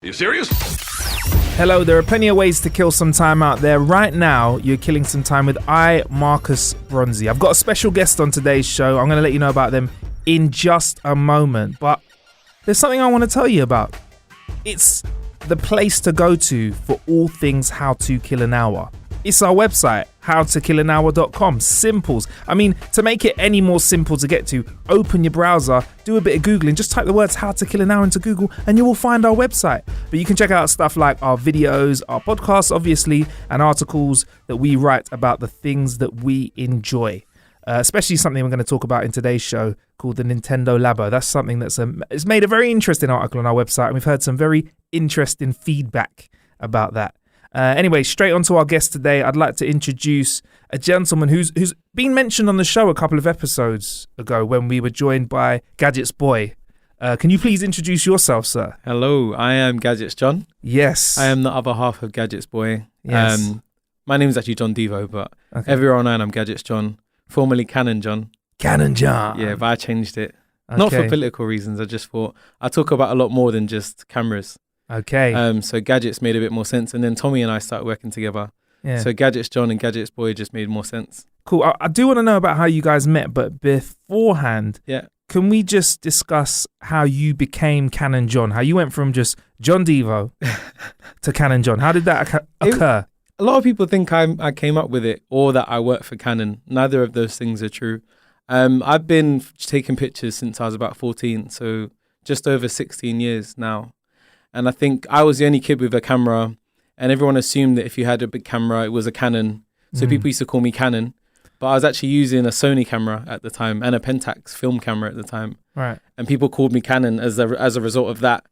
You serious? Hello, there are plenty of ways to kill some time out there. Right now, you're killing some time with Marcus Bronzy. I've got a special guest on today's show. I'm going to let you know about them in just a moment. But there's something I want to tell you about. It's the place to go to for all things how to kill an hour. It's our website, howtokillanhour.com. Simples. I mean, to make it any more simple to get to, open your browser, do a bit of Googling, just type the words how to kill an hour into Google and you will find our website. But you can check out stuff like our videos, our podcasts, obviously, and articles that we write about the things that we enjoy. Especially something we're going to talk about in today's show called the Nintendo Labo. That's something that's it's made a very interesting article on our website, and we've heard some very interesting feedback about that. Anyway, straight on to our guest today. I'd like to introduce a gentleman who's been mentioned on the show a couple of episodes ago when we were joined by Gadgets Boy. Can you please introduce yourself, sir? Hello, I am Gadgets John. Yes. I am the other half of Gadgets Boy. Yes. My name is actually John Devo, but Okay. everywhere online I'm Gadgets John, formerly Canon John. Canon John. Yeah, but I changed it. Not for political reasons. I just thought I talk about a lot more than just cameras. Okay. So Gadgets made a bit more sense, and then Tommy and I started working together. Yeah. So Gadgets John and Gadgets Boy just made more sense. Cool. I do want to know about how you guys met, but beforehand, can we just discuss how you became Canon John? How you went from just John Devo to Canon John? How did that occur? A lot of people think I came up with it or that I work for Canon. Neither of those things are true. I've been taking pictures since I was about 14, so just over 16 years now. And I think I was the only kid with a camera, and everyone assumed that if you had a big camera, it was a Canon. So people used to call me Canon. But I was actually using a Sony camera at the time and a Pentax film camera at the time. Right. And people called me Canon as a result of that.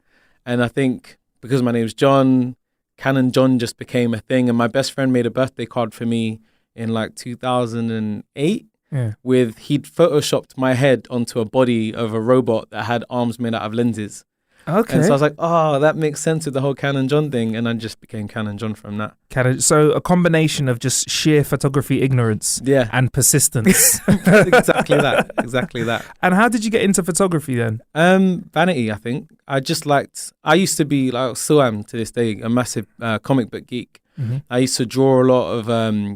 And I think because my name's John, Canon John just became a thing. And my best friend made a birthday card for me in like 2008. Yeah. He'd photoshopped my head onto a body of a robot that had arms made out of lenses. Okay. And so I was like, oh, that makes sense with the whole Canon John thing. And I just became Canon John from that. So a combination of just sheer photography ignorance and persistence. Exactly that. And how did you get into photography then? Vanity, I think. I used to be, like, still am to this day, a massive comic book geek. Mm-hmm. I used to draw a lot of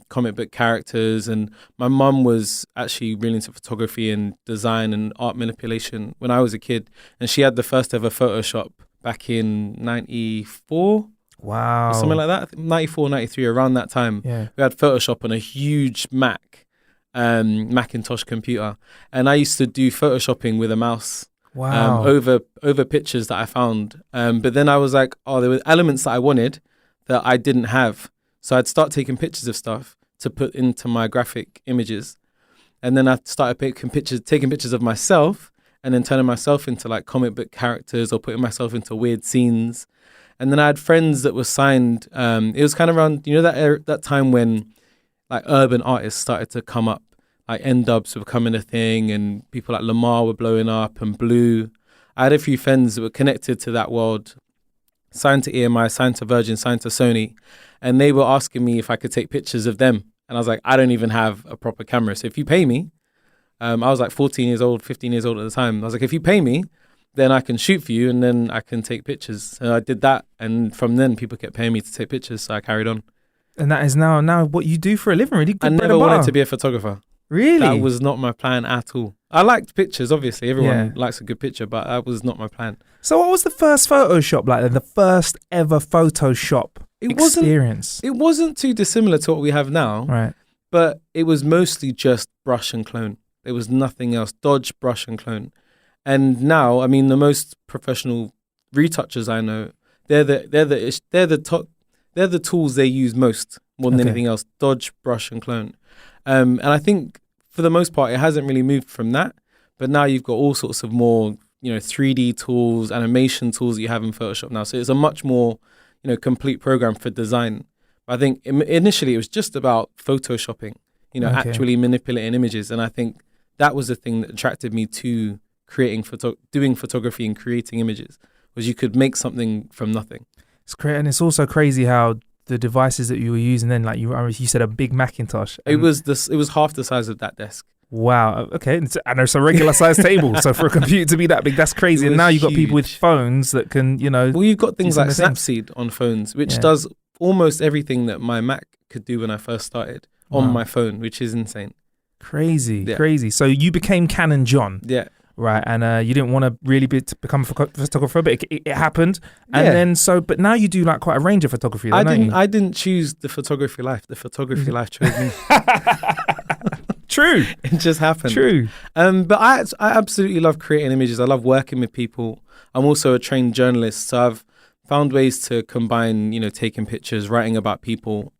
comic book characters, and my mum was actually really into photography and design and art manipulation when I was a kid. And she had the first ever Photoshop back in 94. Wow. Or something like that. 94, 93, around that time. Yeah. We had Photoshop on a huge Macintosh computer. And I used to do Photoshopping with a mouse. Wow. Over pictures that I found. But then I was like, there were elements that I wanted that I didn't have. So I'd start taking pictures of stuff to put into my graphic images. And then I started taking pictures of myself and then turning myself into like comic book characters or putting myself into weird scenes. And then I had friends that were signed. It was kind of around, that time when like urban artists started to come up, like N-Dubs were becoming a thing and people like Lamar were blowing up and Blue. I had a few friends that were connected to that world, signed to EMI, signed to Virgin, signed to Sony, and they were asking me if I could take pictures of them. And I was like, I don't even have a proper camera. So if you pay me, I was like 14 years old, 15 years old at the time. I was like, if you pay me, then I can shoot for you and then I can take pictures. And I did that. And from then people kept paying me to take pictures. So I carried on. And that is now what you do for a living, really? Good I never wanted to be a photographer. Really? That was not my plan at all. I liked pictures, obviously. Everyone likes a good picture, but that was not my plan. So what was the first Photoshop like then? The first ever Photoshop experience? It wasn't too dissimilar to what we have now. Right. But it was mostly just brush and clone. There was nothing else. Dodge, brush and clone. And now, I mean, the most professional retouchers I know, they're the tools they use most more than anything else. Dodge, brush and clone. And I think for the most part, it hasn't really moved from that. But now you've got all sorts of more, 3D tools, animation tools that you have in Photoshop now. So it's a much more, complete program for design. I think initially it was just about photoshopping, actually manipulating images. And I think that was the thing that attracted me to creating doing photography and creating images, was you could make something from nothing. It's great. And it's also crazy how the devices that you were using then, like you said, a big Macintosh. It was half the size of that desk. Wow. Okay. And it's a regular size table. So for a computer to be that big, that's crazy. It And was now you've got people with huge. phones that can, Well, you've got things some like of the things. Snapseed on phones, which Yeah. does almost everything that my Mac could do when I first started on Wow. my phone, which is insane. Crazy. Yeah. Crazy. So you became Canon John, Yeah. right? And you didn't want to really to become a photographer, but it happened. And Yeah. then but now you do like quite a range of photography, though, don't you? I didn't choose the photography life. The photography life chose me. True. It just happened. True. But I absolutely love creating images. I love working with people. I'm also a trained journalist, so I've found ways to combine, taking pictures, writing about people,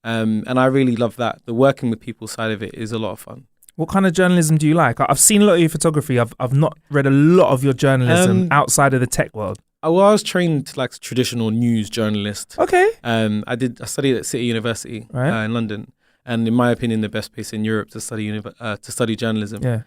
and I really love that. The working with people side of it is a lot of fun. What kind of journalism do you like? I've seen a lot of your photography. I've not read a lot of your journalism outside of the tech world. I was trained like a traditional news journalist. Okay. I studied at City University Right. in London, and in my opinion, the best place in Europe to study journalism. Yeah.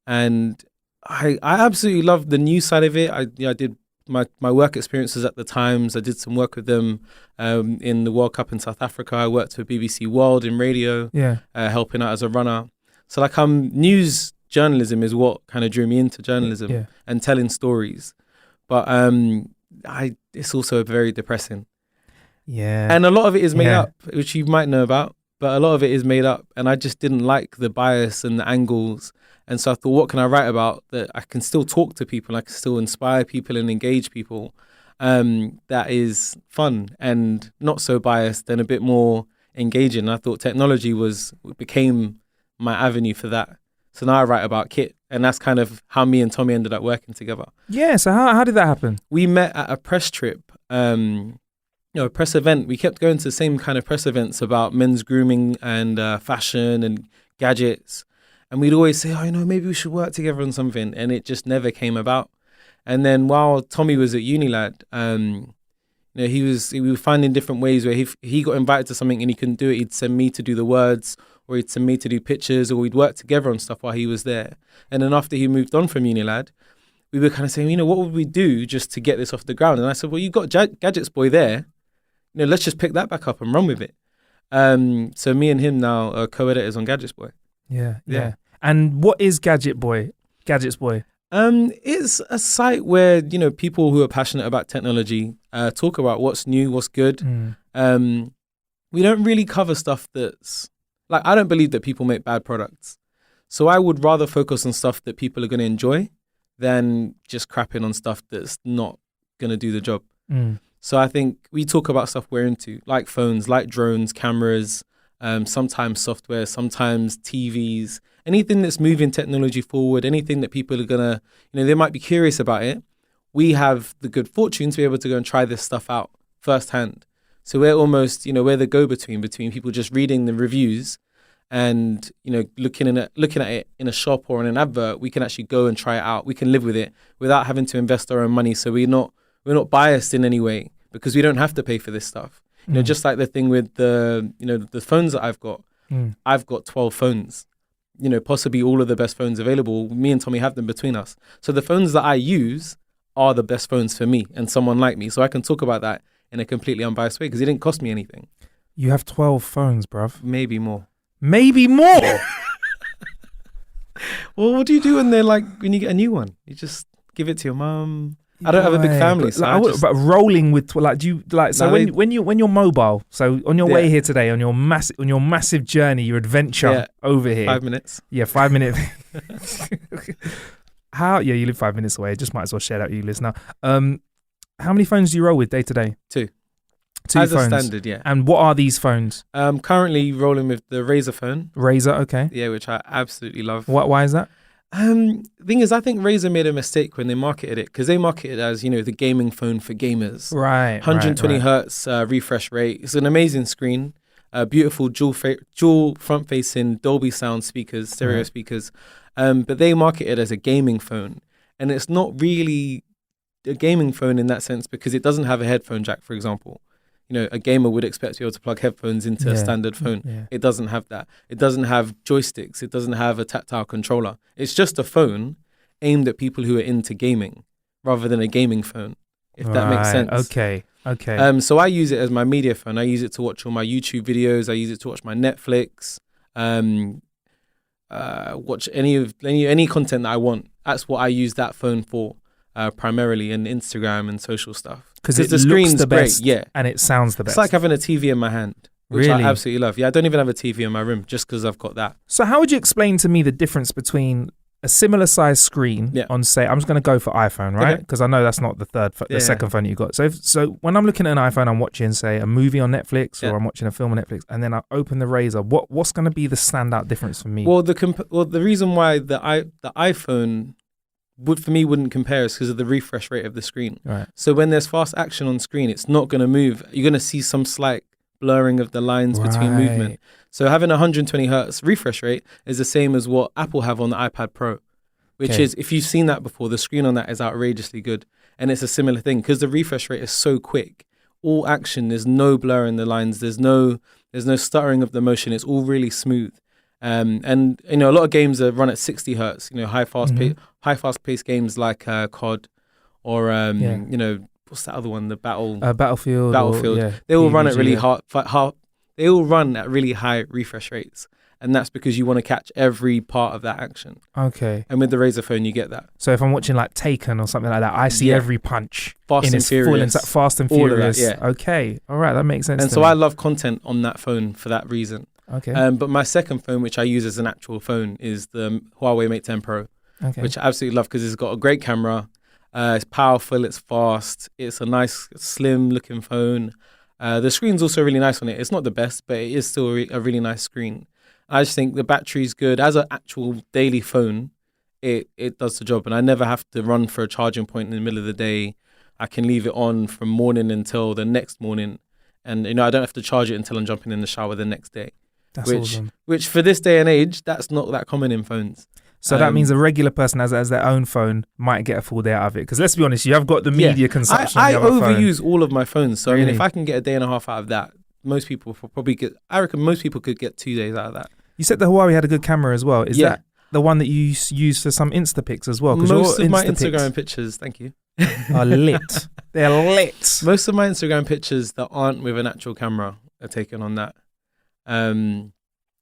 And I absolutely loved the news side of it. I did my work experiences at the Times. I did some work with them in the World Cup in South Africa. I worked with BBC World in radio, Yeah. helping out as a runner. So news journalism is what kind of drew me into journalism Yeah. and telling stories. But it's also very depressing. Yeah. And a lot of it is made Yeah. up, which you might know about, but a lot of it is made up. And I just didn't like the bias and the angles. And so I thought, what can I write about that I can still talk to people, I can still inspire people and engage people, that is fun and not so biased and a bit more engaging. And I thought technology became my avenue for that. So now I write about kit, and that's kind of how me and Tommy ended up working together. Yeah. So how did that happen? We met at a press trip, a press event. We kept going to the same kind of press events about men's grooming and fashion and gadgets. And we'd always say, maybe we should work together on something. And it just never came about. And then while Tommy was at Unilad, we were finding different ways where he got invited to something and he couldn't do it. He'd send me to do the words, or he'd send me to do pictures, or we'd work together on stuff while he was there. And then after he moved on from Unilad, we were kind of saying, what would we do just to get this off the ground? And I said, well, you got Gadgets Boy there. Let's just pick that back up and run with it. So me and him now are co-editors on Gadgets Boy. Yeah. And what is Gadgets Boy? It's a site where, people who are passionate about technology talk about what's new, what's good. We don't really cover stuff that's like, I don't believe that people make bad products. So I would rather focus on stuff that people are going to enjoy than just crapping on stuff that's not going to do the job. So I think we talk about stuff we're into, like phones, like drones, cameras, sometimes software, sometimes TVs, anything that's moving technology forward, anything that people are going to, they might be curious about it. We have the good fortune to be able to go and try this stuff out firsthand. So we're almost, we're the go-between between people just reading the reviews and, looking at it in a shop or in an advert. We can actually go and try it out. We can live with it without having to invest our own money. So we're not biased in any way because we don't have to pay for this stuff. Just like the thing with the phones that I've got. I've got 12 phones, possibly all of the best phones available. Me and Tommy have them between us. So the phones that I use are the best phones for me and someone like me. So I can talk about that in a completely unbiased way because it didn't cost me anything. You have 12 phones, bruv. Maybe more. Well, what do you do when you get a new one? You just give it to your mum. I don't have a big family, but rolling with do you like so No, when you're mobile? So on your way here today, on your massive journey, your adventure over here, 5 minutes. Yeah, 5 minutes. You live 5 minutes away. Just might as well share that with you, listener. How many phones do you roll with day to day? Two phones. A standard, yeah. And what are these phones? Currently rolling with the Razer phone. Razer, okay. Yeah, which I absolutely love. Why is that? Thing is, I think Razer made a mistake when they marketed it because they marketed it as, the gaming phone for gamers. Right. 120 hertz refresh rate. It's an amazing screen. Beautiful dual front-facing Dolby sound speakers, stereo speakers. But they market it as a gaming phone. And it's not really a gaming phone in that sense because it doesn't have a headphone jack, for example. A gamer would expect to be able to plug headphones into a standard phone. Yeah. It doesn't have that. It doesn't have joysticks. It doesn't have a tactile controller. It's just a phone aimed at people who are into gaming rather than a gaming phone, if that makes sense. Okay. So I use it as my media phone. I use it to watch all my YouTube videos. I use it to watch my Netflix. watch any content that I want. That's what I use that phone for primarily, and Instagram and social stuff. Because the screen's the best, great, yeah, and it sounds the best. It's like having a TV in my hand, which Really? I absolutely love. Yeah, I don't even have a TV in my room just because I've got that. So how would you explain to me the difference between a similar size screen on, say, I'm just going to go for iPhone, right? Because I know that's not the second phone you got. So when I'm looking at an iPhone, I'm watching, say, a movie on Netflix or I'm watching a film on Netflix, and then I open the Razr. What's going to be the standout difference for me? Well, the reason why the iPhone for me wouldn't compare is because of the refresh rate of the screen. Right. So when there's fast action on screen, it's not going to move. You're going to see some slight blurring of the lines between movement. So having 120 hertz refresh rate is the same as what Apple have on the iPad Pro, which is, if you've seen that before, the screen on that is outrageously good. And it's a similar thing because the refresh rate is so quick. All action, there's no blur in the lines. There's no stuttering of the motion. It's all really smooth. And a lot of games are run at 60 hertz. High fast paced games like COD or what's that other one? The Battlefield. They all run at really they all run at really high refresh rates, and that's because you want to catch every part of that action. Okay. And with the Razr phone, you get that. So if I'm watching like Taken or something like that, I see every punch. Fast and Furious. Fast and Furious. All of that, Okay. All right, that makes sense. And so I love content on that phone for that reason. Okay. But my second phone, which I use as an actual phone, is the Huawei Mate 10 Pro, which I absolutely love because it's got a great camera. It's powerful, it's fast, it's a nice, slim-looking phone. The screen's also really nice on it. It's not the best, but it is still a really nice screen. I just think the battery's good. As an actual daily phone, it does the job, and I never have to run for a charging point in the middle of the day. I can leave it on from morning until the next morning, and I don't have to charge it until I'm jumping in the shower the next day. That's awesome. Which for this day and age, that's not that common in phones. So that means a regular person has their own phone might get a full day out of it. Because let's be honest, you have got the media consumption. I on the other phone. overuse all of my phones. So Really? I mean, if I can get a day and a half out of that, most people will probably get. I reckon most people could get 2 days out of that. You said the Huawei had a good camera as well. Is that the one that you use for some Insta pics as well? Most of my Instagram pictures, thank you, are lit. They're lit. Most of my Instagram pictures that aren't with an actual camera are taken on that.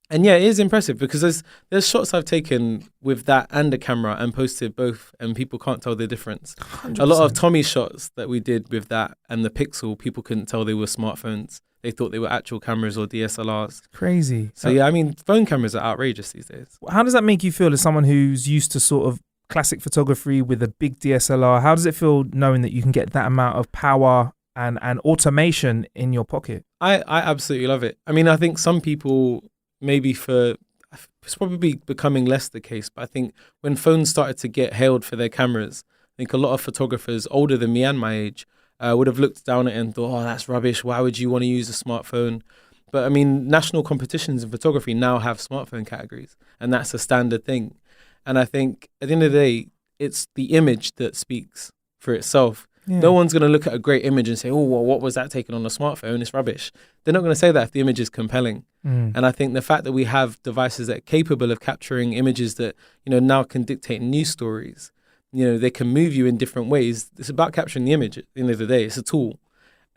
And yeah, it is impressive because there's shots I've taken with that and a camera and posted both, and people can't tell the difference. 100%. A lot of Tommy's shots that we did with that and the Pixel, people couldn't tell they were smartphones. They thought they were actual cameras or DSLRs. Crazy. So yeah, I mean, phone cameras are outrageous these days. How does that make you feel as someone who's used to sort of classic photography with a big DSLR? How does it feel knowing that you can get that amount of power and automation in your pocket? I absolutely love it. I mean, I think some people, maybe it's probably becoming less the case, but I think when phones started to get hailed for their cameras, I think a lot of photographers older than me and my age would have looked down at it and thought, oh, that's rubbish. Why would you want to use a smartphone? But I mean, national competitions in photography now have smartphone categories, and that's a standard thing. And I think at the end of the day, it's the image that speaks for itself. Yeah. No one's going to look at a great image and say, oh, well, what was that taken on a smartphone? It's rubbish. They're not going to say that if the image is compelling. And I think the fact that we have devices that are capable of capturing images that, now can dictate news stories, they can move you in different ways. It's about capturing the image at the end of the day. It's a tool.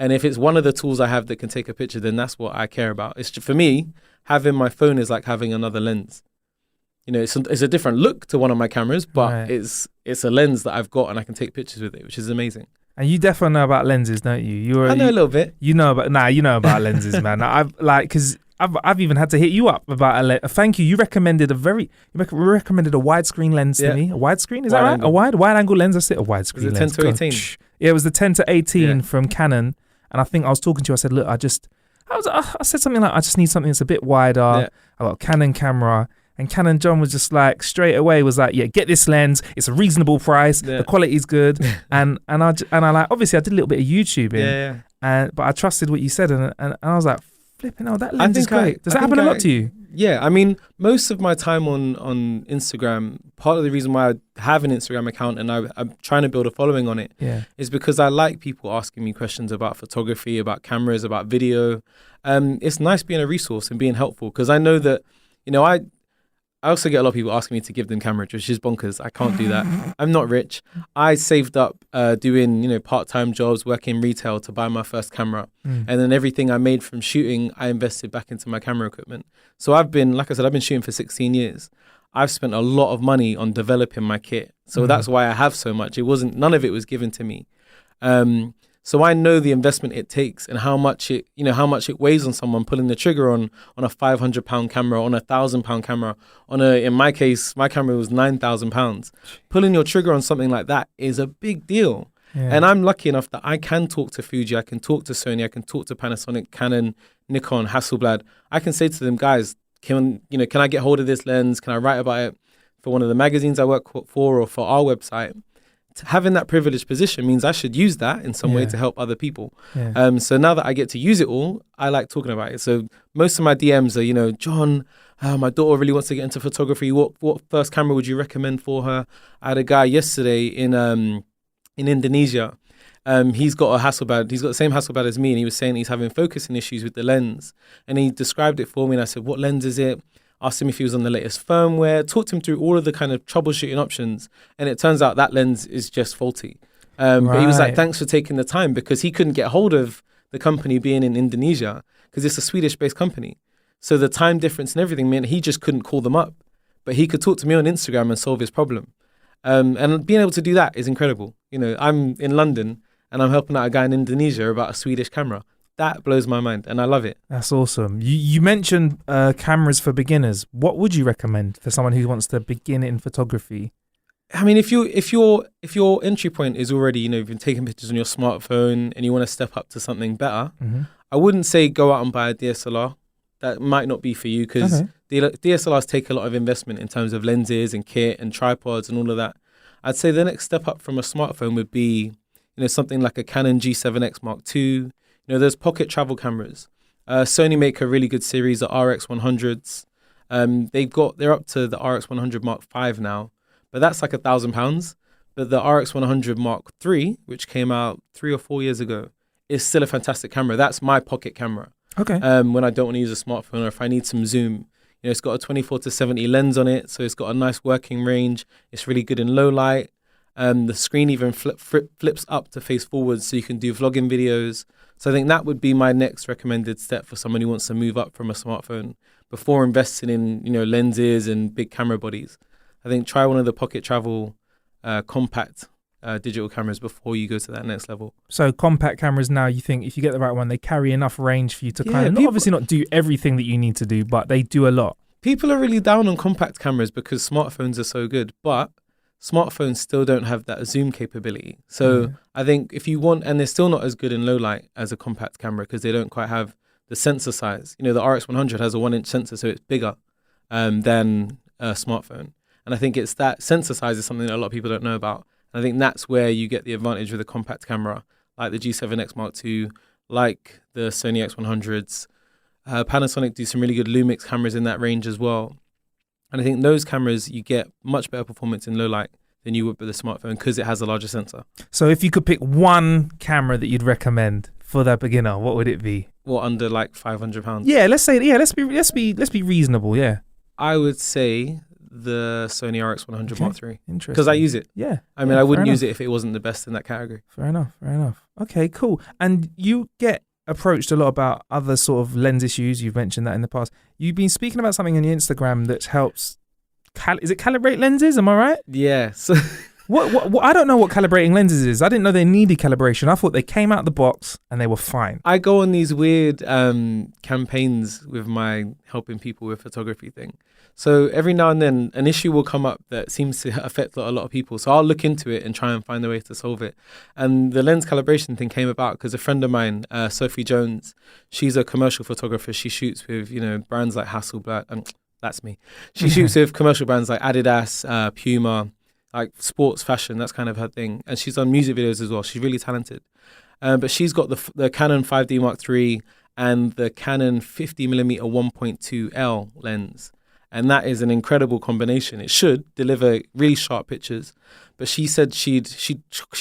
And if it's one of the tools I have that can take a picture, then that's what I care about. It's for me, having my phone is like having another lens. It's a different look to one of my cameras, but it's a lens that I've got and I can take pictures with it, which is amazing. And you definitely know about lenses, don't you? I know a little bit. You know about lenses, man. I've even had to hit you up about a lens. Thank you. You recommended a widescreen lens to me. A widescreen, is that right? Angle. A wide angle lens. That's it. A widescrreen lens. Was it 10 to 18? Yeah, it was the 10 to 18 from Canon. And I think I was talking to you. I said, look, I said something like, I just need something that's a bit wider. Yeah. I got a Canon camera. And Canon John was just like, straight away was like, yeah, get this lens. It's a reasonable price. Yeah. The quality's good. and I like, obviously I did a little bit of YouTubing. But I trusted what you said. And I was like, flipping out, that lens is great. Does that happen a lot to you? Yeah, I mean, most of my time on Instagram, part of the reason why I have an Instagram account and I'm trying to build a following on it is because I like people asking me questions about photography, about cameras, about video. It's nice being a resource and being helpful because I know that, I also get a lot of people asking me to give them cameras, which is bonkers. I can't do that. I'm not rich. I saved up doing, part-time jobs, working retail to buy my first camera. And then everything I made from shooting, I invested back into my camera equipment. So I've been, like I said, I've been shooting for 16 years. I've spent a lot of money on developing my kit. So that's why I have so much. None of it was given to me. So I know the investment it takes and how much it weighs on someone pulling the trigger on a £500 camera, on a £1,000 camera, in my case, my camera was £9,000. Pulling your trigger on something like that is a big deal. Yeah. And I'm lucky enough that I can talk to Fuji, I can talk to Sony, I can talk to Panasonic, Canon, Nikon, Hasselblad. I can say to them, guys, can I get hold of this lens? Can I write about it for one of the magazines I work for or for our website? Having that privileged position means I should use that in some way to help other people. Yeah. So now that I get to use it all, I like talking about it. So most of my DMs are, John, my daughter really wants to get into photography. What first camera would you recommend for her? I had a guy yesterday in Indonesia. He's got a Hasselblad. He's got the same Hasselblad as me, and he was saying he's having focusing issues with the lens. And he described it for me, and I said, what lens is it? Asked him if he was on the latest firmware, talked him through all of the kind of troubleshooting options. And it turns out that lens is just faulty. But he was like, thanks for taking the time, because he couldn't get hold of the company being in Indonesia because it's a Swedish-based company. So the time difference and everything meant he just couldn't call them up. But he could talk to me on Instagram and solve his problem. And being able to do that is incredible. I'm in London and I'm helping out a guy in Indonesia about a Swedish camera. That blows my mind, and I love it. That's awesome. You mentioned cameras for beginners. What would you recommend for someone who wants to begin in photography? I mean, if your entry point is already, you've been taking pictures on your smartphone and you want to step up to something better, I wouldn't say go out and buy a DSLR. That might not be for you, because DSLRs take a lot of investment in terms of lenses and kit and tripods and all of that. I'd say the next step up from a smartphone would be, something like a Canon G7X Mark II. There's pocket travel cameras. Sony make a really good series of RX100s. They're up to the RX100 Mark V now, but that's like £1,000. But the RX100 Mark III, which came out 3 or 4 years ago, is still a fantastic camera. That's my pocket camera. Okay. When I don't want to use a smartphone or if I need some zoom. It's got a 24-70 lens on it, so it's got a nice working range. It's really good in low light. The screen even flips up to face forwards, so you can do vlogging videos. So I think that would be my next recommended step for someone who wants to move up from a smartphone before investing in, lenses and big camera bodies. I think try one of the pocket travel compact digital cameras before you go to that next level. So compact cameras now, you think if you get the right one, they carry enough range for you to obviously not do everything that you need to do, but they do a lot. People are really down on compact cameras because smartphones are so good, but smartphones still don't have that zoom capability. So I think if you want, and they're still not as good in low light as a compact camera because they don't quite have the sensor size. The RX100 has a 1-inch sensor, so it's bigger than a smartphone. And I think it's that sensor size is something that a lot of people don't know about. And I think that's where you get the advantage with a compact camera, like the G7X Mark II, like the Sony X100s. Panasonic do some really good Lumix cameras in that range as well. And I think those cameras, you get much better performance in low light than you would with a smartphone because it has a larger sensor. So if you could pick one camera that you'd recommend for that beginner, what would it be? What, under like £500? Yeah, let's be reasonable. Yeah, I would say the Sony RX100 Mark III. Interesting. Because I use it. Yeah. I mean, I wouldn't use it if it wasn't the best in that category. Fair enough. Okay, cool. And you get approached a lot about other sort of lens issues. You've mentioned that in the past. You've been speaking about something on your Instagram that helps. Is it calibrate lenses? Am I right? Yeah. So what? I don't know what calibrating lenses is. I didn't know they needed calibration. I thought they came out the box and they were fine. I go on these weird campaigns with my helping people with photography thing. So every now and then an issue will come up that seems to affect a lot of people. So I'll look into it and try and find a way to solve it. And the lens calibration thing came about because a friend of mine, Sophie Jones, she's a commercial photographer. She shoots with, brands like Hasselblad. That's me. She shoots with commercial brands like Adidas, Puma, like sports fashion. That's kind of her thing. And she's done music videos as well. She's really talented. But she's got the Canon 5D Mark III and the Canon 50mm 1.2L lens. And that is an incredible combination. It should deliver really sharp pictures. But she said she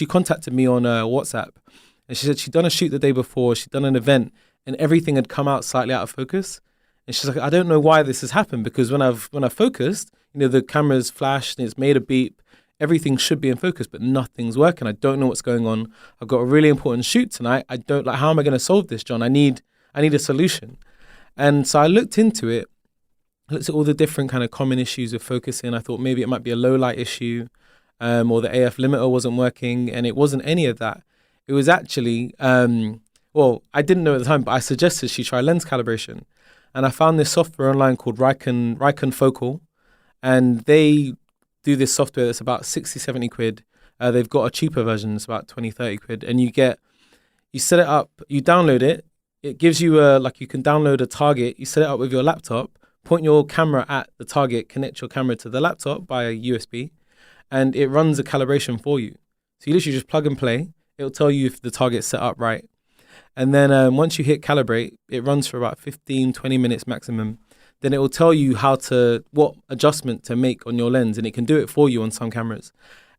contacted me on WhatsApp. And she said she'd done a shoot the day before. She'd done an event and everything had come out slightly out of focus. And she's like, I don't know why this has happened because when I focused, the camera's flashed and it's made a beep. Everything should be in focus, but nothing's working. I don't know what's going on. I've got a really important shoot tonight. How am I going to solve this, John? I need a solution. And so I looked into it. I looked at all the different kind of common issues with focusing. I thought maybe it might be a low light issue, or the AF limiter wasn't working, and it wasn't any of that. It was actually, well, I didn't know at the time, but I suggested she try lens calibration. And I found this software online called Rikon Focal, and they do this software that's about 60, 70 quid. They've got a cheaper version, it's about 20, 30 quid. And you set it up, you download it. It gives you you can download a target. You set it up with your laptop, point your camera at the target, connect your camera to the laptop by a USB, and it runs a calibration for you. So you literally just plug and play. It'll tell you if the target's set up right. And then once you hit calibrate, it runs for about 15, 20 minutes maximum. Then it will tell you what adjustment to make on your lens, and it can do it for you on some cameras.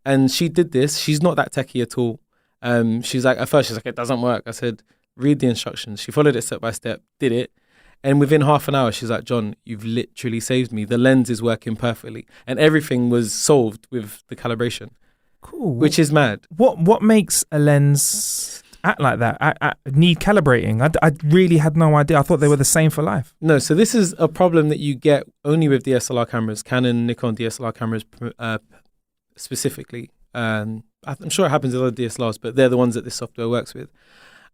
And she did this. She's not that techie at all. At first she's like, it doesn't work. I said, read the instructions. She followed it step by step, did it. And within half an hour, she's like, John, you've literally saved me. The lens is working perfectly. And everything was solved with the calibration. Cool. Which is mad. What makes a lens act like that? I need calibrating. I really had no idea. I thought they were the same for life. No, so this is a problem that you get only with DSLR cameras, Canon, Nikon DSLR cameras specifically. I'm sure it happens with other DSLRs, but they're the ones that this software works with.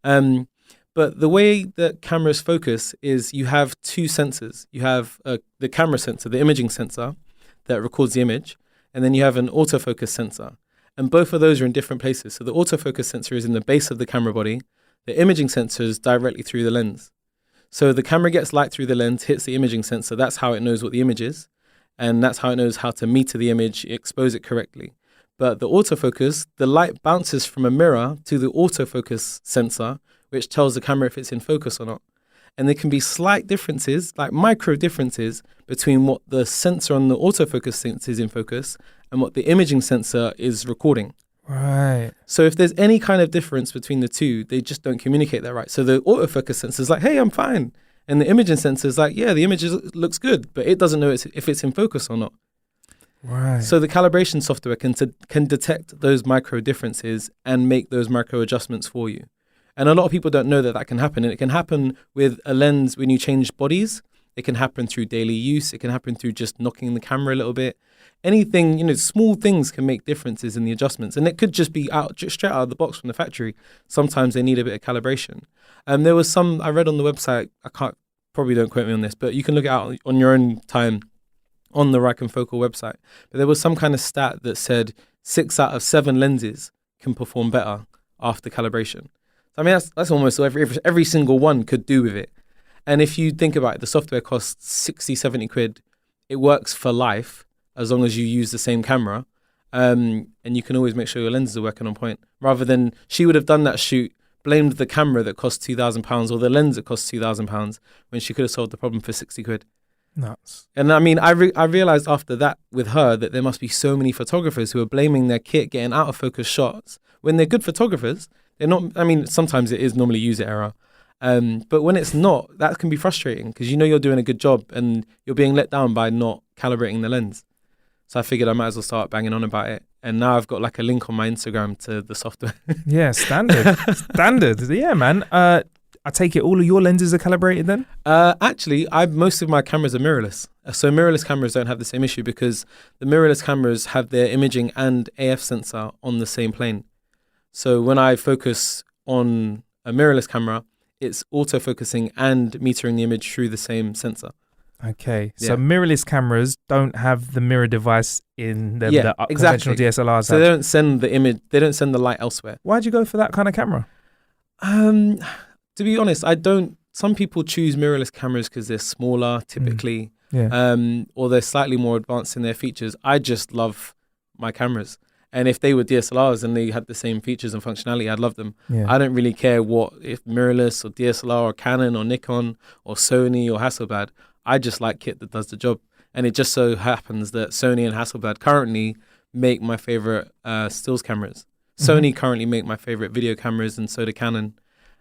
But the way that cameras focus is you have two sensors. You have the camera sensor, the imaging sensor that records the image, and then you have an autofocus sensor. And both of those are in different places. So the autofocus sensor is in the base of the camera body. The imaging sensor is directly through the lens. So the camera gets light through the lens, hits the imaging sensor. That's how it knows what the image is. And that's how it knows how to meter the image, expose it correctly. But the autofocus, the light bounces from a mirror to the autofocus sensor, which tells the camera if it's in focus or not. And there can be slight differences, like micro differences, between what the sensor on the autofocus sensor is in focus and what the imaging sensor is recording. Right. So if there's any kind of difference between the two, they just don't communicate that right. So the autofocus sensor is like, hey, I'm fine. And the imaging sensor is like, yeah, the image looks good, but it doesn't know if it's in focus or not. Right. So the calibration software can detect those micro differences and make those micro adjustments for you. And a lot of people don't know that can happen. And it can happen with a lens when you change bodies. It can happen through daily use. It can happen through just knocking the camera a little bit. Anything, small things can make differences in the adjustments. And it could just be straight out of the box from the factory. Sometimes they need a bit of calibration. There was some, I read on the website, probably don't quote me on this, but you can look it out on your own time on the Rikon Focal website. But there was some kind of stat that said 6 out of 7 lenses can perform better after calibration. I mean, that's almost every single one could do with it. And if you think about it, the software costs 60, 70 quid. It works for life as long as you use the same camera. And you can always make sure your lenses are working on point. Rather than she would have done that shoot, blamed the camera that cost £2,000 or the lens that cost £2,000 when she could have solved the problem for 60 quid. Nuts. And I mean, I realized after that with her that there must be so many photographers who are blaming their kit getting out of focus shots when they're good photographers. They're not, I mean, sometimes it is normally user error. But when it's not, that can be frustrating because you're doing a good job and you're being let down by not calibrating the lens. So I figured I might as well start banging on about it. And now I've got like a link on my Instagram to the software. Yeah, standard. Standard. Yeah, man. I take it all of your lenses are calibrated then? Actually, most of my cameras are mirrorless. So mirrorless cameras don't have the same issue because the mirrorless cameras have their imaging and AF sensor on the same plane. So when I focus on a mirrorless camera, it's autofocusing and metering the image through the same sensor. Okay, Yeah. so mirrorless cameras don't have the mirror device in them Yeah, that exactly. conventional DSLRs So have. they don't send the image, they don't send the light elsewhere. Why'd you go for that kind of camera? To be honest, some people choose mirrorless cameras because they're smaller typically, Yeah. or they're slightly more advanced in their features. I just love my cameras. And if they were DSLRs and they had the same features and functionality, I'd love them. Yeah. I don't really care if mirrorless or DSLR or Canon or Nikon or Sony or Hasselblad. I just like kit that does the job. And it just so happens that Sony and Hasselblad currently make my favorite stills cameras. Sony currently make my favorite video cameras, and so do Canon.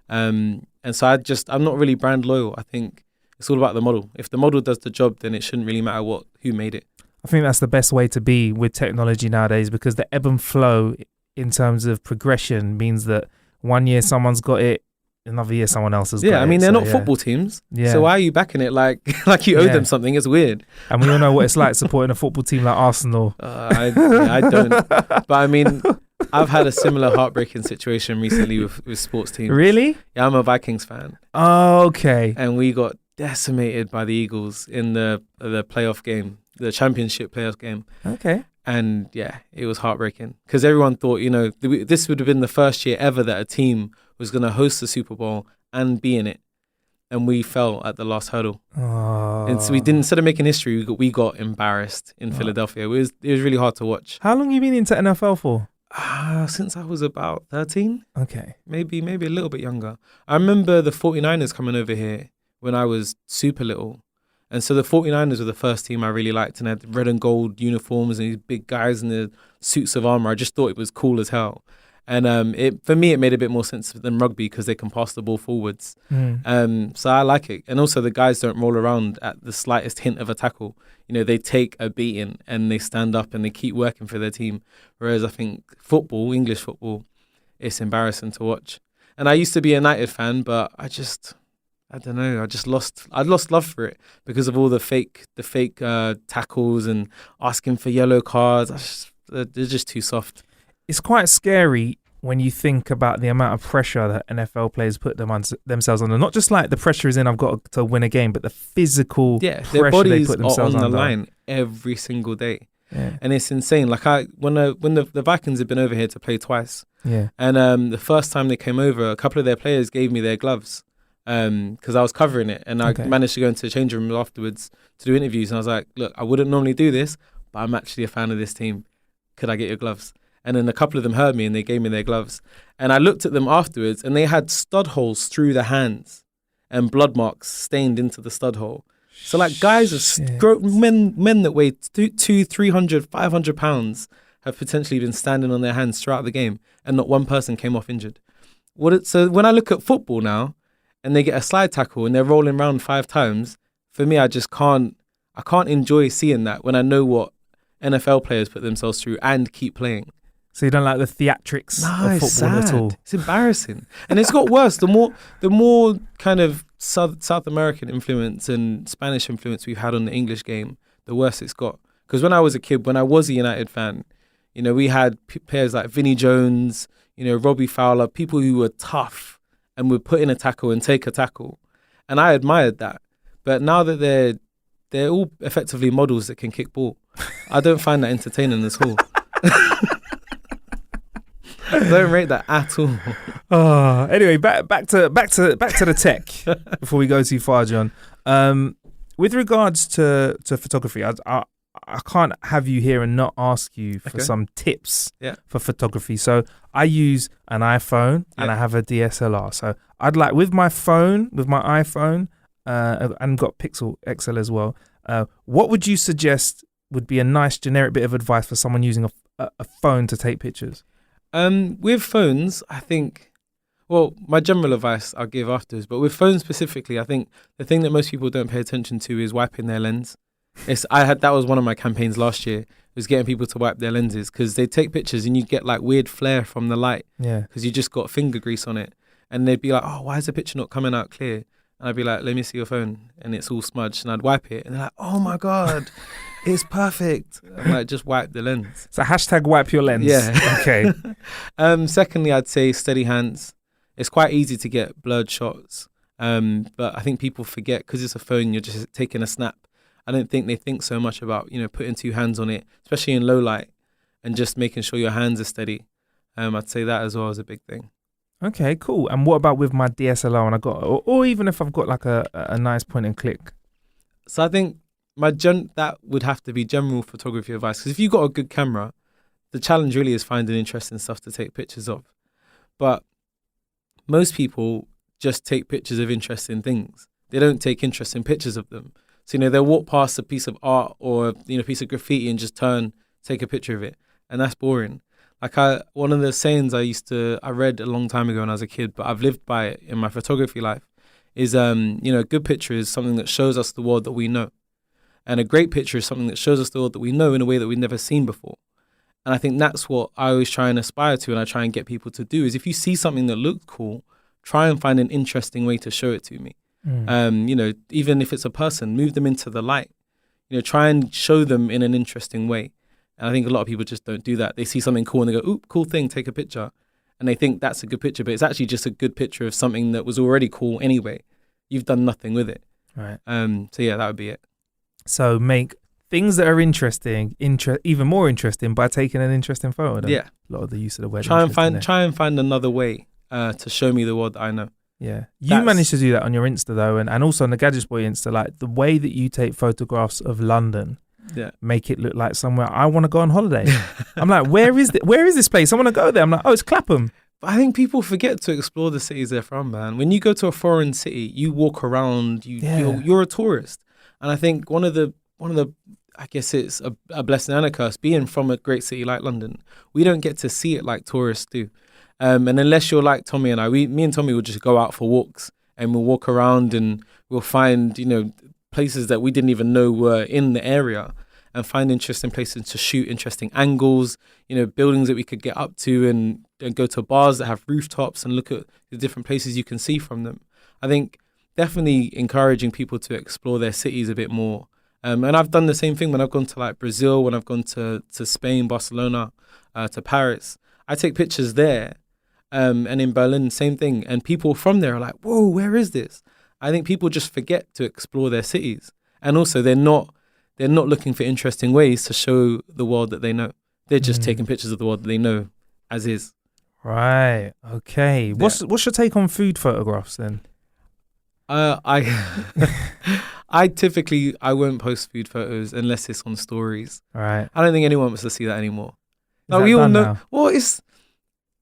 And so I'm not really brand loyal. I think it's all about the model. If the model does the job, then it shouldn't really matter who made it. I think that's the best way to be with technology nowadays because the ebb and flow in terms of progression means that one year someone's got it another year someone else has Yeah, got I mean, it, they're so, not football teams. Yeah. So why are you backing it like you owe Yeah. them something? It's weird. And we all know what it's like supporting a football team like Arsenal. I don't. But I mean, I've had a similar heartbreaking situation recently with sports teams. Really? Yeah, I'm a Vikings fan. Oh, okay. And we got decimated by the Eagles in the playoff game, the championship playoff game. Okay. And yeah, it was heartbreaking because everyone thought, this would have been the first year ever that a team was going to host the Super Bowl and be in it. And we fell at the last hurdle. Oh. And so we didn't, instead of making history, we got embarrassed in Philadelphia. It was really hard to watch. How long have you been into NFL for? Since I was about 13, Okay. maybe a little bit younger. I remember the 49ers coming over here when I was super little. And so the 49ers were the first team I really liked, and they had red and gold uniforms and these big guys in the suits of armor. I just thought it was cool as hell. And for me, it made a bit more sense than rugby because they can pass the ball forwards. So I like it. And also the guys don't roll around at the slightest hint of a tackle. They take a beating and they stand up and they keep working for their team. Whereas I think football, English football, it's embarrassing to watch. And I used to be a United fan, but I don't know. I lost love for it because of all the fake tackles and asking for yellow cards. They're just too soft. It's quite scary when you think about the amount of pressure that NFL players put themselves under. Not just like the pressure is in, I've got to win a game, but the physical their pressure bodies they put themselves are on under. the line every single day. Yeah. And it's insane. Like when the Vikings had been over here to play twice, Yeah. and the first time they came over, a couple of their players gave me their gloves because I was covering it, and I managed to go into the change room afterwards to do interviews. And I was like, look, I wouldn't normally do this, but I'm actually a fan of this team. Could I get your gloves? And then a couple of them heard me and they gave me their gloves. And I looked at them afterwards and they had stud holes through the hands and blood marks stained into the stud hole. So like guys are men that weigh 200, 300, 500 pounds have potentially been standing on their hands throughout the game and not one person came off injured. So when I look at football now and they get a slide tackle and they're rolling around 5 times, for me, I can't enjoy seeing that when I know what NFL players put themselves through and keep playing. So you don't like the theatrics of football at all? It's embarrassing. And it's got worse. The more kind of South American influence and Spanish influence we've had on the English game, the worse it's got. Because when I was a kid, when I was a United fan, we had players like Vinnie Jones, Robbie Fowler, people who were tough and would put in a tackle and take a tackle. And I admired that. But now that they're all effectively models that can kick ball, I don't find that entertaining at all. I don't rate that at all. Anyway, back to the tech before we go too far, John. With regards to photography, I can't have you here and not ask you for some tips for photography. So I use an iPhone and I have a DSLR. So I'd like with my iPhone, and got Pixel XL as well. What would you suggest would be a nice generic bit of advice for someone using a phone to take pictures? With phones, I think, my general advice I'll give afterwards, but with phones specifically, I think the thing that most people don't pay attention to is wiping their lens. That was one of my campaigns last year, was getting people to wipe their lenses because they take pictures and you get like weird flare from the light because you just got finger grease on it. And they'd be like, oh, why is the picture not coming out clear? And I'd be like, let me see your phone. And it's all smudged. And I'd wipe it. And they're like, oh my God, it's perfect. I'm like, just wipe the lens. So hashtag wipe your lens. Yeah. Okay. Secondly, I'd say steady hands. It's quite easy to get blurred shots. But I think people forget because it's a phone, you're just taking a snap. I don't think they think so much about, putting 2 hands on it, especially in low light, and just making sure your hands are steady. I'd say that as well is a big thing. Okay, cool. And what about with my DSLR and or even if I've got like a nice point and click? So I think that would have to be general photography advice. Because if you've got a good camera, the challenge really is finding interesting stuff to take pictures of. But most people just take pictures of interesting things. They don't take interesting pictures of them. So, they'll walk past a piece of art or, a piece of graffiti and just take a picture of it. And that's boring. Like one of the sayings I read a long time ago when I was a kid, but I've lived by it in my photography life is, a good picture is something that shows us the world that we know. And a great picture is something that shows us the world that we know in a way that we've never seen before. And I think that's what I always try and aspire to and I try and get people to do is if you see something that looks cool, try and find an interesting way to show it to me. You know, even if it's a person, move them into the light. You know, try and show them in an interesting way. And I think a lot of people just don't do that. They see something cool and they go, "Ooh, cool thing, take a picture." And they think that's a good picture, but it's actually just a good picture of something that was already cool anyway. You've done nothing with it. Right. So yeah, that would be it. So make things that are interesting, even more interesting by taking an interesting photo. Then. Yeah. A lot of the use of the word. Try and find another way to show me the world that I know. Yeah. You managed to do that on your Insta though, and also on the Gadgets Boy Insta, like the way that you take photographs of London, make it look like somewhere I want to go on holiday. I'm like, where is this place? I want to go there. I'm like, oh, it's Clapham. But I think people forget to explore the cities they're from, man. When you go to a foreign city, you walk around, you're a tourist. And I think one of the I guess it's a blessing and a curse being from a great city like London. We don't get to see it like tourists do. And unless you're like Tommy and I, me and Tommy will just go out for walks and we'll walk around and we'll find, you know, places that we didn't even know were in the area and find interesting places to shoot, interesting angles, you know, buildings that we could get up to and go to bars that have rooftops and look at the different places you can see from them. I think definitely encouraging people to explore their cities a bit more. And I've done the same thing when I've gone to like Brazil, when I've gone to Spain, Barcelona, to Paris. I take pictures there. And in Berlin, same thing. And people from there are like, whoa, where is this? I think people just forget to explore their cities. And also they're not looking for interesting ways to show the world that they know. They're just taking pictures of the world that they know as is. Right. Okay. Yeah. What's your take on food photographs then? I typically won't post food photos unless it's on stories. Right. I don't think anyone wants to see that anymore. Is that we all done know. now? Well,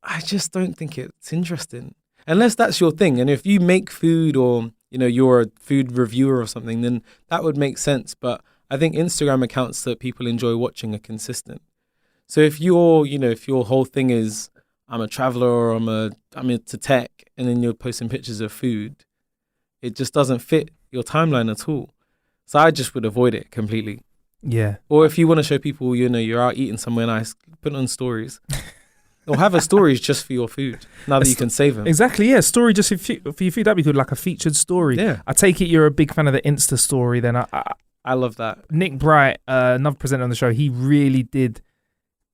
I just don't think it's interesting unless that's your thing. And if you make food or you know you're a food reviewer or something, then that would make sense. But I think Instagram accounts that people enjoy watching are consistent. So if your whole thing is I'm a traveler or I'm into tech, and then you're posting pictures of food, it just doesn't fit your timeline at all. So I just would avoid it completely. Yeah. Or if you want to show people, you know, you're out eating somewhere nice, put it on stories. Or have a stories just for your food. Now that you can save them. Exactly. Yeah. Story just for your food. That'd be good. Like a featured story. Yeah. I take it you're a big fan of the Insta story. Then I love that. Nick Bright, another presenter on the show, he really did.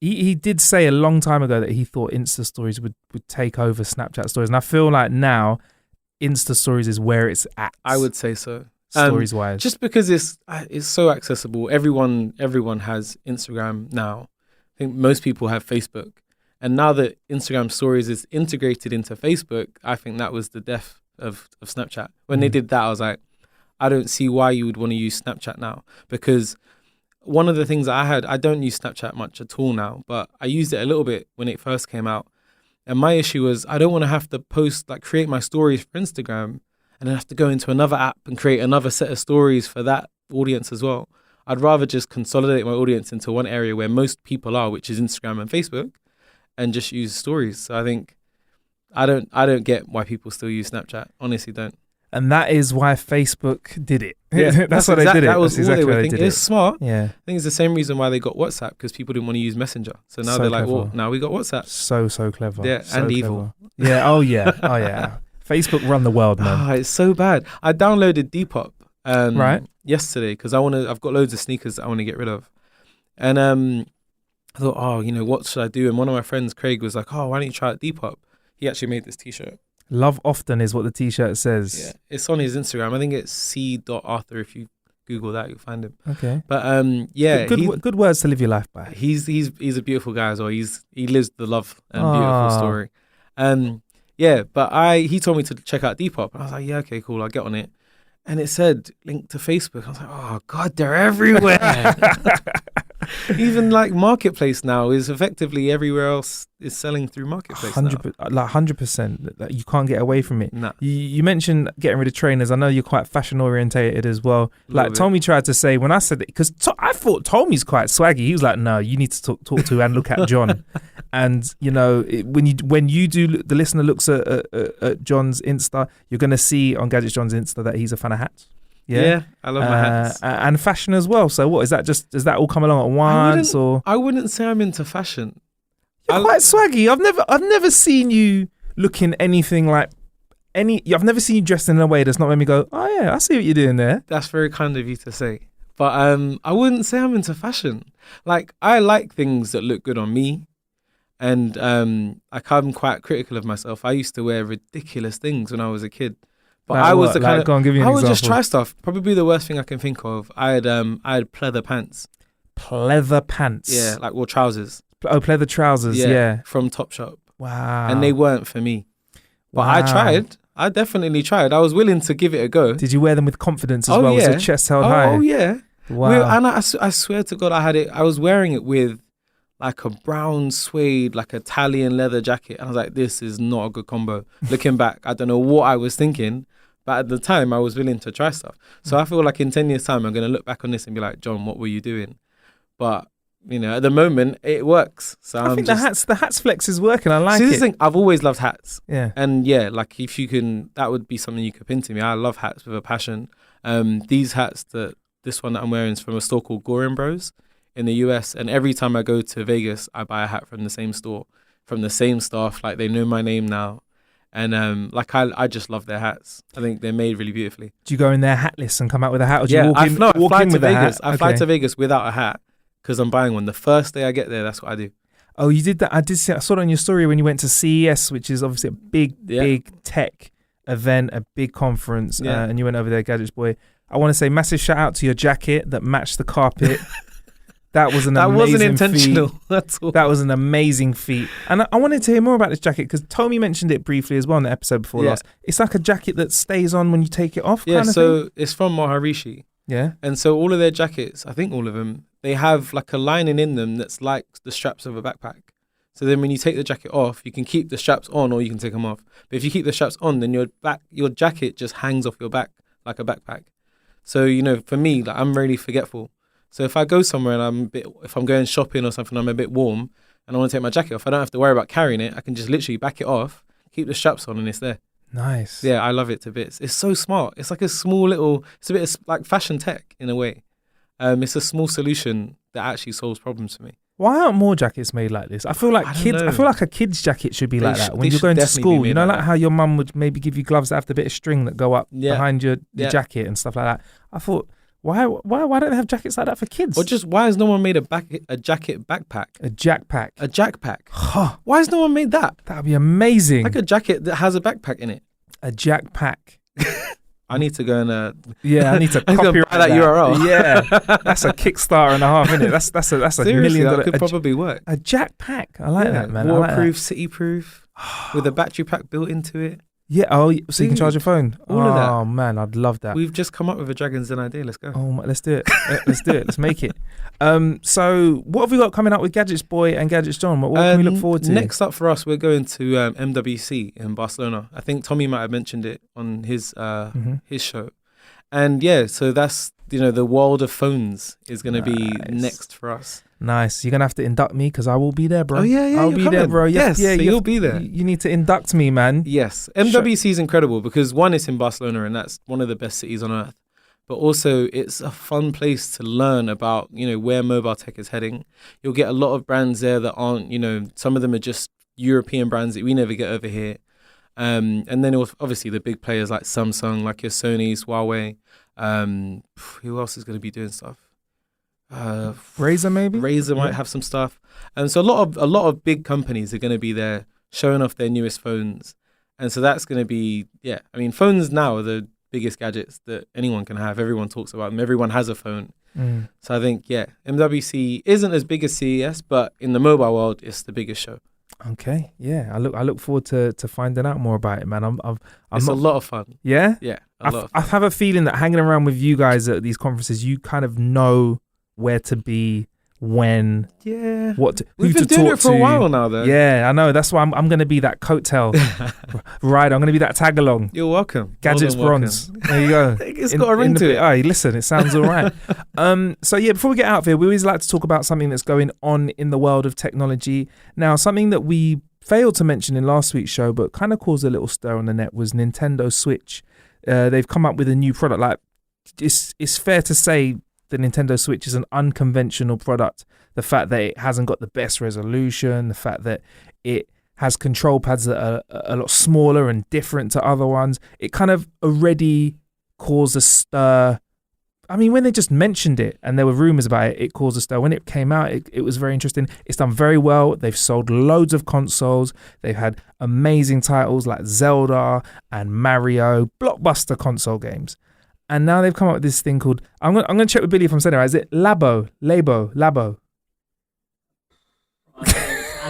He did say a long time ago that he thought Insta stories would take over Snapchat stories, and I feel like now Insta stories is where it's at. I would say so. Stories wise, just because it's so accessible. Everyone has Instagram now. I think most people have Facebook, and now that Instagram stories is integrated into Facebook, I think that was the death of Snapchat. When they did that, I was like, I don't see why you would want to use Snapchat now, because one of the things I don't use Snapchat much at all now, but I used it a little bit when it first came out. And my issue was I don't want to have to create my stories for Instagram and then have to go into another app and create another set of stories for that audience as well. I'd rather just consolidate my audience into one area where most people are, which is Instagram and Facebook, and just use stories. So I think I don't get why people still use Snapchat. Honestly, don't. And that is why Facebook did it. Yeah, that's why they did it. That was that's all exactly they were why they thinking. did It's smart. Yeah. I think it's the same reason why they got WhatsApp, because people didn't want to use Messenger. So now So they're like, clever. well, now we got WhatsApp. So clever. Yeah, So and clever. evil. Yeah. Oh yeah. Facebook run the world, man. Ah, it's so bad. I downloaded Depop Right. yesterday because I've got loads of sneakers that I want to get rid of. And I thought, what should I do? And one of my friends, Craig, was like, why don't you try out Depop? He actually made this T-shirt. Love often is what the T-shirt says. Yeah, it's on his Instagram. I think it's c.arthur. If you Google that, you'll find him. Okay. But yeah, good words to live your life by. He's a beautiful guy as well. He lives the love and beautiful story. Yeah, but he told me to check out Depop. And I was like, yeah, okay, cool. I'll get on it. And it said link to Facebook. I was like, oh God, they're everywhere. Even like Marketplace now is effectively everywhere else is selling through Marketplace. 100%. You can't get away from it. Nah. You mentioned getting rid of trainers. I know you're quite fashion orientated as well. Like Tommy tried to say when I said it, because I thought Tommy's quite swaggy. He was like, no, you need to talk to and look at John. And you know, when you do, the listener looks at John's Insta, you're going to see on Gadgets John's Insta that he's a fan of hats. Yeah, I love my hats. And fashion as well. So what is that? Does that all come along at once, or? I wouldn't say I'm into fashion. You're quite swaggy. I've never seen you looking anything like I've never seen you dressed in a way that's not made me go, oh yeah, I see what you're doing there. That's very kind of you to say. But I wouldn't say I'm into fashion. Like, I like things that look good on me. And like, I'm quite critical of myself. I used to wear ridiculous things when I was a kid. But Like I was what? the kind Like, of... go on, give me an I would just example. try stuff. Probably the worst thing I can think of. I had pleather pants. Pleather pants. Yeah, like, well, trousers. Oh, pleather trousers. Yeah. From Topshop. Wow. And they weren't for me. But Wow. I tried. I definitely tried. I was willing to give it a go. Did you wear them with confidence as Oh, well? Was yeah. your chest held high? Oh, yeah. Wow. And I swear to God, I was wearing it with like a brown suede, like Italian leather jacket. And I was like, this is not a good combo. Looking back, I don't know what I was thinking. But at the time, I was willing to try stuff. So I feel like in 10 years' time, I'm going to look back on this and be like, John, what were you doing? But, you know, at the moment, it works. So I think the hats flex is working. I like See, this it. thing, I've always loved hats. Yeah. And yeah, like if you can, that would be something you could pin to me. I love hats with a passion. These hats, this one that I'm wearing is from a store called Gorin Bros in the US. And every time I go to Vegas, I buy a hat from the same store, from the same staff. Like, they know my name now. And like, I just love their hats. I think they're made really beautifully. Do you go in there hatless and come out with a hat, or do you Yeah, walk in, I walk fly in to with a Vegas. hat? I fly Okay. to Vegas without a hat because I'm buying one. The first day I get there, that's what I do. Oh, you did that. I saw it on your story when you went to CES, which is obviously a big tech event, a big conference, Yeah. and you went over there, Gadgets Boy. I want to say massive shout out to your jacket that matched the carpet. That was That wasn't amazing intentional. feat. That's all. That was an amazing feat. And I wanted to hear more about this jacket because Tommy mentioned it briefly as well in the episode before Yeah. last. It's like a jacket that stays on when you take it off. Yeah, kind of so thing. it's from Maharishi. Yeah. And so all of their jackets, I think all of them, they have like a lining in them that's like the straps of a backpack. So then when you take the jacket off, you can keep the straps on or you can take them off. But if you keep the straps on, then your jacket just hangs off your back like a backpack. So, you know, for me, like, I'm really forgetful. So if I go somewhere and if I'm going shopping or something, I'm a bit warm and I want to take my jacket off, I don't have to worry about carrying it. I can just literally back it off, keep the straps on, and it's there. Nice. Yeah, I love it to bits. It's so smart. It's like a small little, it's a bit of like fashion tech in a way. It's a small solution that actually solves problems for me. Why aren't more jackets made like this? I feel like I don't kids. I know. feel like a kid's jacket should be They like sh- that they when you're should going to definitely be school. made You know, like like that. how your mum would maybe give you gloves that have the bit of string that go up Yeah. behind your Yeah. jacket and stuff like that. I thought, why don't they have jackets like that for kids? Or just, why has no one made a jacket backpack? a jackpack. A jackpack. Huh, Why has no one made that? that'd be amazing. Like a jacket that has a backpack in it. A jackpack. I need to go and Yeah, I need to I'm gonna copyright buy that URL. Yeah, that's a Kickstarter and a half, isn't it? That's a seriously, $1 million. that could probably work. A jackpack. I like Yeah, that, man. I like Waterproof, that. city-proof, with a battery pack built into it. Yeah. Oh, so you can charge your Dude, phone. all of that. Oh man, I'd love that. We've just come up with a Dragon's Den idea. Let's go. Oh, let's do it. Let's do it. Let's make it. So what have we got coming up with Gadgets Boy and Gadgets John? What can we look forward to? Next up for us, we're going to MWC in Barcelona. I think Tommy might have mentioned it on his show. And yeah, so that's, you know, the world of phones is going to be Nice. next for us. Nice. You're gonna have to induct me because I will be there, bro. Oh, yeah, I'll you're be there, coming. bro. Yes, so you you'll have- be there. You need to induct me, man. Yes, MWC is incredible because one, it's in Barcelona and that's one of the best cities on earth. But also it's a fun place to learn about, you know, where mobile tech is heading. You'll get a lot of brands there that aren't, you know, some of them are just European brands that we never get over here. And then obviously the big players like Samsung, like your Sony's, Huawei. Who else is going to be doing stuff? Razer, maybe. Razer might Yeah. have some stuff. So a lot of big companies are going to be there showing off their newest phones. And so that's going to be, yeah. I mean, phones now are the biggest gadgets that anyone can have. Everyone talks about them. Everyone has a phone. Mm. So I think, yeah, MWC isn't as big as CES, but in the mobile world, it's the biggest show. Okay. Yeah. I look forward to finding out more about it, man. I'm It's not. a lot of fun. Yeah. Yeah, a lot of I fun. have a feeling that hanging around with you guys at these conferences, you kind of know where to be, when, Yeah. who We've to been doing talk it for to. a while now, though. Yeah, I know. That's why I'm going to be that coattail rider. I'm going to be that tag along. You're welcome. Gadgets More than Bronze. There you go. It's got a ring to it. Oh, listen, it sounds all right. So yeah, before we get out of here, we always like to talk about something that's going on in the world of technology. Now, something that we failed to mention in last week's show, but kind of caused a little stir on the net, was Nintendo Switch. They've come up with a new product. Like, it's fair to say the Nintendo Switch is an unconventional product. The fact that it hasn't got the best resolution, the fact that it has control pads that are a lot smaller and different to other ones. It kind of already caused a stir. I mean, when they just mentioned it and there were rumors about it, it caused a stir. When it came out, it was very interesting. It's done very well. They've sold loads of consoles. They've had amazing titles like Zelda and Mario, blockbuster console games. And now they've come up with this thing called, I'm gonna check with Billy if I'm saying it right. Is it Labo? I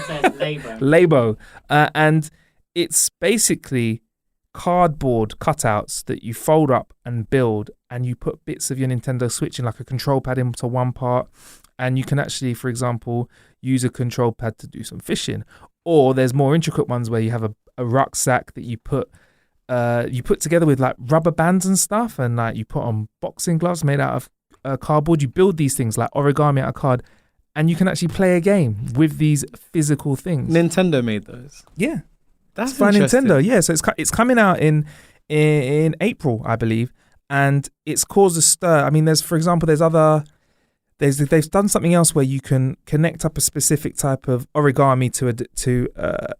said Labo. Labo. And it's basically cardboard cutouts that you fold up and build, and you put bits of your Nintendo Switch in, like a control pad, into one part, and you can actually, for example, use a control pad to do some fishing. Or there's more intricate ones where you have a rucksack that you put together with like rubber bands and stuff, and like you put on boxing gloves made out of cardboard. You build these things like origami out of card, and you can actually play a game with these physical things. Nintendo made those. Yeah. That's for interesting. Nintendo, yeah. So it's coming out in April, I believe, and it's caused a stir. I mean, they've done something else where you can connect up a specific type of origami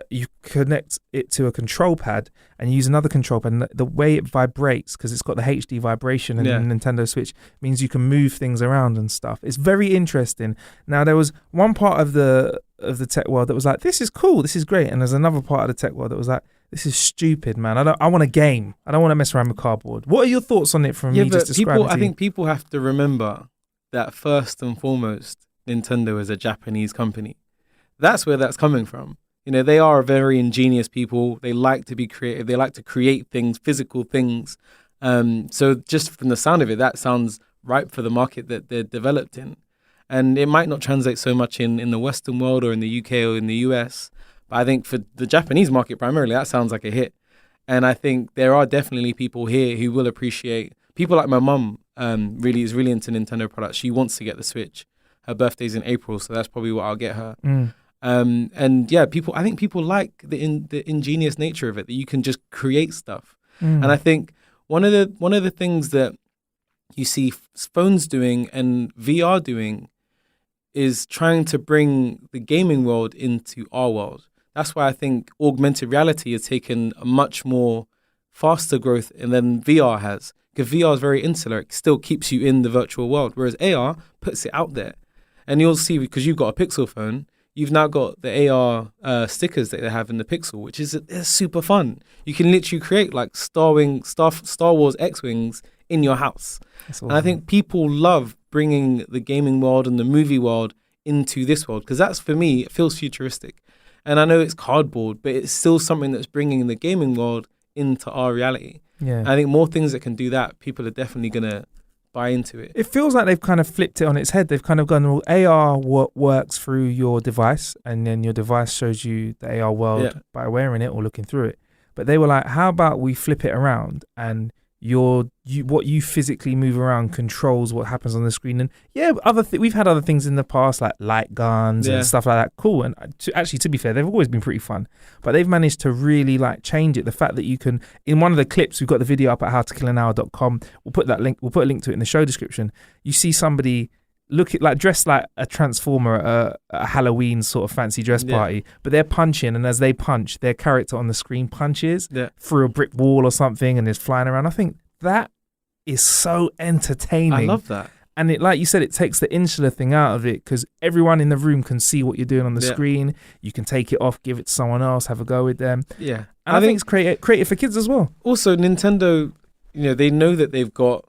you connect it to a control pad and use another control pad. And the way it vibrates, because it's got the HD vibration in the Nintendo Switch, means you can move things around and stuff. It's very interesting. Now, there was one part of the tech world that was like, this is cool, this is great, and there's another part of the tech world that was like, this is stupid, man. I want a game. I don't want to mess around with cardboard. What are your thoughts on it from me just describing it? I think people have to remember that first and foremost, Nintendo is a Japanese company. That's where that's coming from. You know, they are very ingenious people. They like to be creative. They like to create things, physical things. So just from the sound of it, that sounds ripe for the market that they're developed in. And it might not translate so much in the Western world or in the UK or in the US. But I think for the Japanese market primarily, that sounds like a hit. And I think there are definitely people here who will appreciate. People like my mum is really into Nintendo products. She wants to get the Switch. Her birthday's in April, so that's probably what I'll get her. And yeah, I think people like the ingenious nature of it, that you can just create stuff. And I think one of the things that you see phones doing and VR doing is trying to bring the gaming world into our world. That's why I think augmented reality has taken a much more faster growth than VR has. Because VR is very insular. It still keeps you in the virtual world, whereas AR puts it out there. And you'll see, because you've got a Pixel phone, you've now got the AR stickers that they have in the Pixel, which is super fun. You can literally create like Star Wars X-Wings in your house. Awesome. And I think people love bringing the gaming world and the movie world into this world, because that's, for me, it feels futuristic. And I know it's cardboard, but it's still something that's bringing the gaming world into our reality. Yeah, I think more things that can do that, people are definitely going to buy into it. It feels like they've kind of flipped it on its head. They've kind of gone, well, AR works through your device, and then your device shows you the AR world by wearing it or looking through it. But they were like, how about we flip it around, and what you physically move around controls what happens on the screen. And we've had other things in the past, like light guns and stuff like that. Cool. And to be fair, they've always been pretty fun, but they've managed to really like change it. The fact that you can, in one of the clips, we've got the video up at howtokillanhour.com. We'll put a link to it in the show description. You see somebody dressed like a transformer at a Halloween sort of fancy dress party, but they're punching, and as they punch, their character on the screen punches through a brick wall or something and is flying around. I think that is so entertaining. I love that. And it, like you said, it takes the insular thing out of it, because everyone in the room can see what you're doing on the screen. You can take it off, give it to someone else, have a go with them. Yeah. And I think it's creative for kids as well. Also, Nintendo, they know that they've got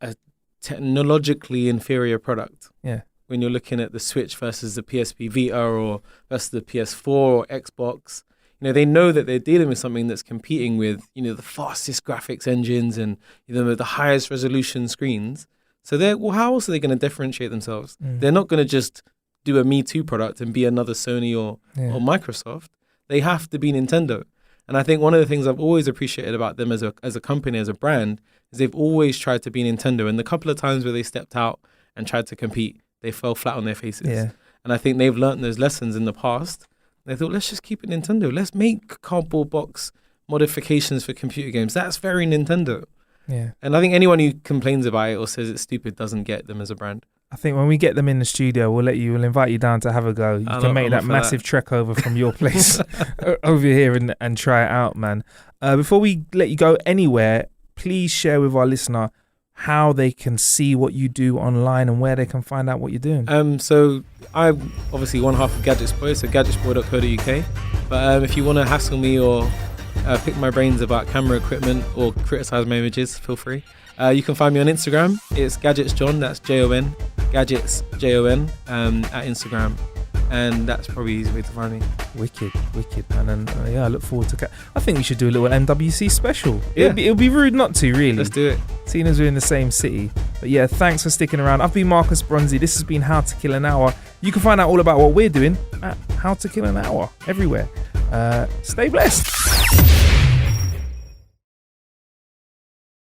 a technologically inferior product. Yeah. When you're looking at the Switch versus the PSP Vita or versus the PS4 or Xbox, they know that they're dealing with something that's competing with, the fastest graphics engines and the highest resolution screens. So how else are they going to differentiate themselves? They're not going to just do a Me Too product and be another Sony or Microsoft. They have to be Nintendo. And I think one of the things I've always appreciated about them as a company, as a brand, is they've always tried to be Nintendo. And the couple of times where they stepped out and tried to compete, they fell flat on their faces. Yeah. And I think they've learned those lessons in the past. They thought, let's just keep it Nintendo. Let's make cardboard box modifications for computer games. That's very Nintendo. Yeah. And I think anyone who complains about it or says it's stupid doesn't get them as a brand. I think when we get them in the studio, we'll invite you down to have a go. You can make that massive trek over from your place over here and try it out, man. Before we let you go anywhere, please share with our listener how they can see what you do online and where they can find out what you're doing. So I'm obviously one half of GadgetsBoy, so gadgetsboy.co.uk. But if you want to hassle me or pick my brains about camera equipment or criticize my images, feel free. You can find me on Instagram. It's GadgetsJon, that's Jon, Gadgets Jon, at Instagram. And that's probably the easy way to find me. Wicked, man. And I look forward to I think we should do a little MWC special. Yeah. It'll be rude not to, really. Let's do it. Seeing as we're in the same city. But yeah, thanks for sticking around. I've been Marcus Bronzy. This has been How to Kill an Hour. You can find out all about what we're doing at How to Kill an Hour everywhere. Stay blessed.